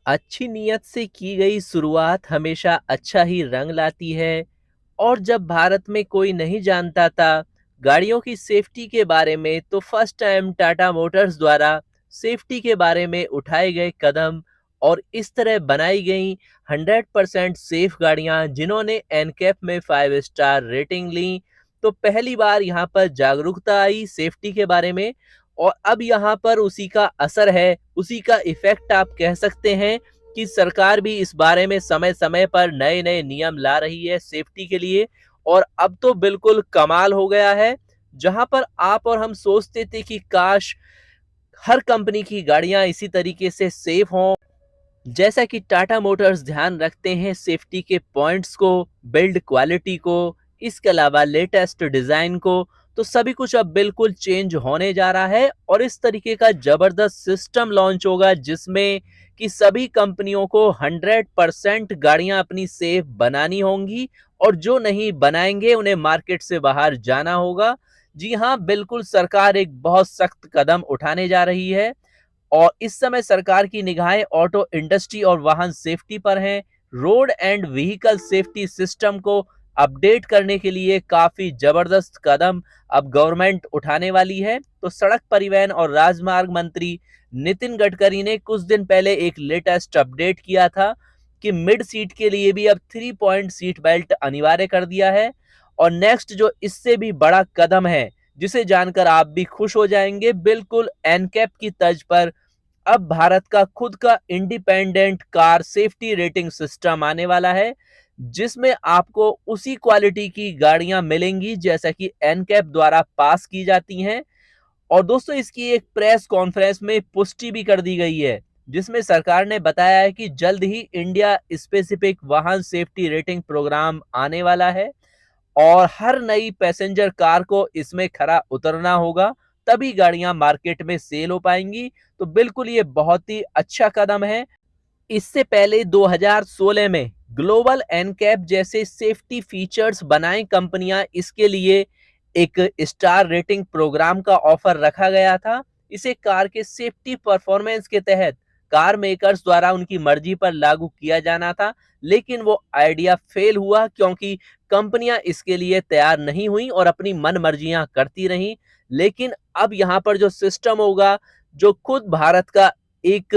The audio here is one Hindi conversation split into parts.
अच्छी नीयत से की गई शुरुआत हमेशा अच्छा ही रंग लाती है। और जब भारत में कोई नहीं जानता था गाड़ियों की सेफ्टी के बारे में, तो फर्स्ट टाइम टाटा मोटर्स द्वारा सेफ्टी के बारे में उठाए गए कदम और इस तरह बनाई गई 100% सेफ गाड़ियां जिन्होंने एनकैप में 5 स्टार रेटिंग ली, तो पहली बार यहाँ पर जागरूकता आई सेफ्टी के बारे में। और अब यहाँ पर उसी का असर है, उसी का इफेक्ट आप कह सकते हैं कि सरकार भी इस बारे में समय समय पर नए नए नियम ला रही है सेफ्टी के लिए। और अब तो बिल्कुल कमाल हो गया है, जहां पर आप और हम सोचते थे कि काश हर कंपनी की गाड़ियां इसी तरीके से सेफ हों, जैसा कि टाटा मोटर्स ध्यान रखते हैं सेफ्टी के पॉइंट्स को, बिल्ड क्वालिटी को, इसके अलावा लेटेस्ट डिजाइन को। तो सभी कुछ अब बिल्कुल चेंज होने जा रहा है और इस तरीके का जबरदस्त सिस्टम लॉन्च होगा जिसमें कि सभी कंपनियों को 100% गाड़ियां अपनी सेफ बनानी होंगी और जो नहीं बनाएंगे उन्हें मार्केट से बाहर जाना होगा। जी हाँ, बिल्कुल सरकार एक बहुत सख्त कदम उठाने जा रही है और इस समय सरकार की निगाहें ऑटो इंडस्ट्री और वाहन सेफ्टी पर हैं। Road and vehicle safety system को अपडेट करने के लिए काफी जबरदस्त कदम अब गवर्नमेंट उठाने वाली है। तो सड़क परिवहन और राजमार्ग मंत्री नितिन गडकरी ने कुछ दिन पहले एक लेटेस्ट अपडेट किया था कि मिड सीट के लिए भी अब 3 पॉइंट सीट बेल्ट अनिवार्य कर दिया है। और नेक्स्ट जो इससे भी बड़ा कदम है, जिसे जानकर आप भी खुश हो जाएंगे, बिल्कुल एनकैप की तर्ज पर अब भारत का खुद का independent car safety rating system आने वाला है, जिसमें आपको उसी क्वालिटी की गाड़ियां मिलेंगी जैसा कि एनकैप द्वारा पास की जाती हैं। और दोस्तों, इसकी एक प्रेस कॉन्फ्रेंस में पुष्टि भी कर दी गई है, जिसमें सरकार ने बताया है कि जल्द ही इंडिया स्पेसिफिक वाहन सेफ्टी रेटिंग प्रोग्राम आने वाला है और हर नई पैसेंजर कार को इसमें खरा उतरना होगा, तभी गाड़ियां मार्केट में सेल हो पाएंगी। तो बिल्कुल ये बहुत ही अच्छा कदम है। इससे पहले 2016 में ग्लोबल एनकैप जैसे सेफ्टी फीचर्स बनाए कंपनियां, इसके लिए एक स्टार रेटिंग प्रोग्राम का ऑफर रखा गया था। इसे कार के सेफ्टी परफॉर्मेंस के तहत कार मेकर्स द्वारा उनकी मर्जी पर लागू किया जाना था, लेकिन वो आइडिया फेल हुआ क्योंकि कंपनियां इसके लिए तैयार नहीं हुई और अपनी मन मर्जियां करती रहीं। लेकिन अब यहाँ पर जो सिस्टम होगा, जो खुद भारत का एक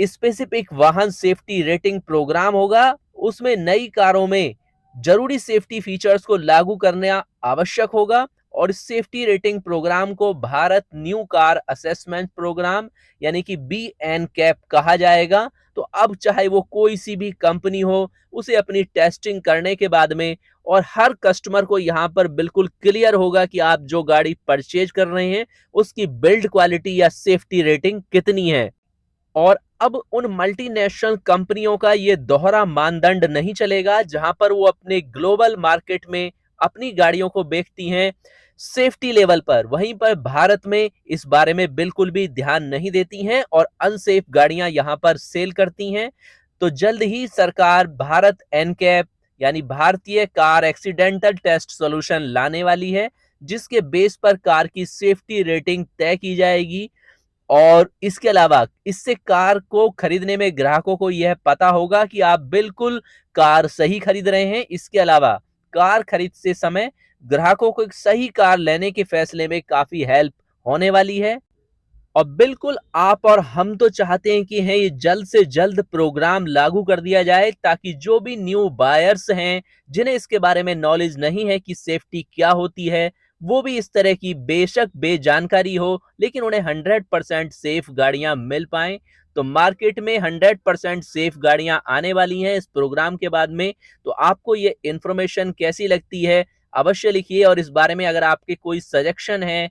स्पेसिफिक वाहन सेफ्टी रेटिंग प्रोग्राम होगा, उसमें नई कारों में जरूरी सेफ्टी फीचर्स को लागू करना आवश्यक होगा। और इस सेफ्टी रेटिंग प्रोग्राम को Bharat new car assessment programme यानी कि बी एन कैप कहा जाएगा। तो अब चाहे वो कोई सी भी कंपनी हो, उसे अपनी टेस्टिंग करने के बाद में और हर कस्टमर को यहाँ पर बिल्कुल क्लियर होगा कि आप जो गाड़ी परचेज कर रहे हैं उसकी बिल्ड क्वालिटी या सेफ्टी रेटिंग कितनी है। और अब उन मल्टीनेशनल कंपनियों का ये दोहरा मानदंड नहीं चलेगा, जहां पर वो अपने ग्लोबल मार्केट में अपनी गाड़ियों को बेचती हैं सेफ्टी लेवल पर, वहीं पर भारत में इस बारे में बिल्कुल भी ध्यान नहीं देती हैं और अनसेफ गाड़ियां यहां पर सेल करती हैं। तो जल्द ही सरकार भारत एनकैप यानी भारतीय कार एक्सीडेंटल टेस्ट सॉल्यूशन लाने वाली है, जिसके बेस पर कार की सेफ्टी रेटिंग तय की जाएगी। और इसके अलावा इससे कार को खरीदने में ग्राहकों को यह पता होगा कि आप बिल्कुल कार सही खरीद रहे हैं। इसके अलावा कार खरीदते समय ग्राहकों को एक सही कार लेने के फैसले में काफी हेल्प होने वाली है। और बिल्कुल आप और हम तो चाहते हैं कि है ये जल्द से जल्द प्रोग्राम लागू कर दिया जाए, ताकि जो भी न्यू बायर्स हैं जिन्हें इसके बारे में नॉलेज नहीं है कि सेफ्टी क्या होती है, वो भी इस तरह की बेशक बेजानकारी हो लेकिन उन्हें 100% सेफ गाड़ियां मिल पाएं। तो मार्केट में 100% सेफ गाड़ियां आने वाली हैं इस प्रोग्राम के बाद में। तो आपको ये इंफॉर्मेशन कैसी लगती है, अवश्य लिखिए। और इस बारे में अगर आपके कोई सजेशन है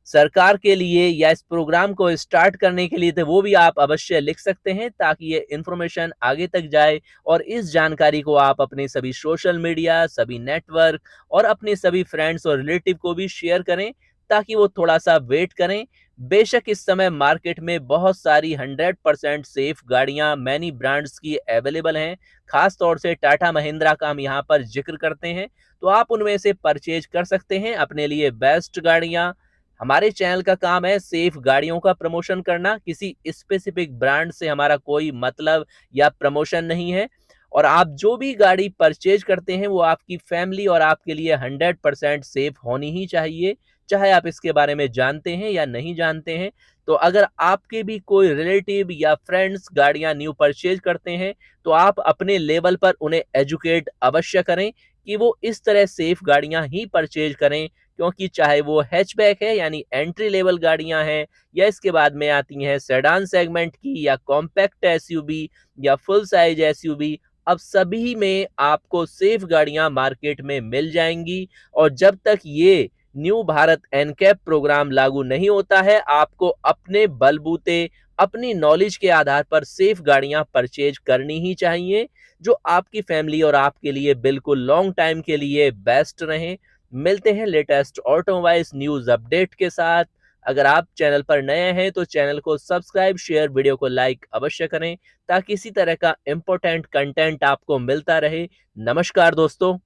सरकार के लिए या इस प्रोग्राम को स्टार्ट करने के लिए, तो वो भी आप अवश्य लिख सकते हैं, ताकि ये इंफॉर्मेशन आगे तक जाए और इस जानकारी को आप अपने सभी सोशल मीडिया, सभी नेटवर्क और अपने सभी फ्रेंड्स और रिलेटिव को भी शेयर करें, ताकि वो थोड़ा सा वेट करें। बेशक इस समय मार्केट में बहुत सारी 100% सेफ गाड़ियां मैनी ब्रांड्स की अवेलेबल हैं, खास तौर से टाटा महिंद्रा का हम यहाँ पर जिक्र करते हैं। तो आप उनमें से परचेज कर सकते हैं अपने लिए बेस्ट गाड़ियां हमारे चैनल का काम है सेफ गाड़ियों का प्रमोशन करना, किसी स्पेसिफिक ब्रांड से हमारा कोई मतलब या प्रमोशन नहीं है। और आप जो भी गाड़ी परचेज करते हैं वो आपकी फैमिली और आपके लिए 100% सेफ होनी ही चाहिए, चाहे आप इसके बारे में जानते हैं या नहीं जानते हैं। तो अगर आपके भी कोई रिलेटिव या फ्रेंड्स गाड़ियां न्यू परचेज करते हैं, तो आप अपने लेवल पर उन्हें एजुकेट अवश्य करें कि वो इस तरह सेफ गाड़ियां ही परचेज करें, क्योंकि चाहे वो हैचबैक है यानी एंट्री लेवल गाड़ियां हैं, या इसके बाद में आती हैं सेडान सेगमेंट की, या कॉम्पैक्ट एसयूवी, या फुल साइज एसयूवी, अब सभी में आपको सेफ गाड़ियां मार्केट में मिल जाएंगी। और जब तक ये न्यू भारत एनकैप प्रोग्राम लागू नहीं होता है, आपको अपने बलबूते अपनी नॉलेज के आधार पर सेफ गाड़ियां परचेज करनी ही चाहिए, जो आपकी फैमिली और आपके लिए बिल्कुल लॉन्ग टाइम के लिए बेस्ट रहें। मिलते हैं लेटेस्ट ऑटोमोबाइल्स न्यूज अपडेट के साथ। अगर आप चैनल पर नए हैं तो चैनल को सब्सक्राइब, शेयर, वीडियो को लाइक अवश्य करें, ताकि इसी तरह का इंपॉर्टेंट कंटेंट आपको मिलता रहे। नमस्कार दोस्तों।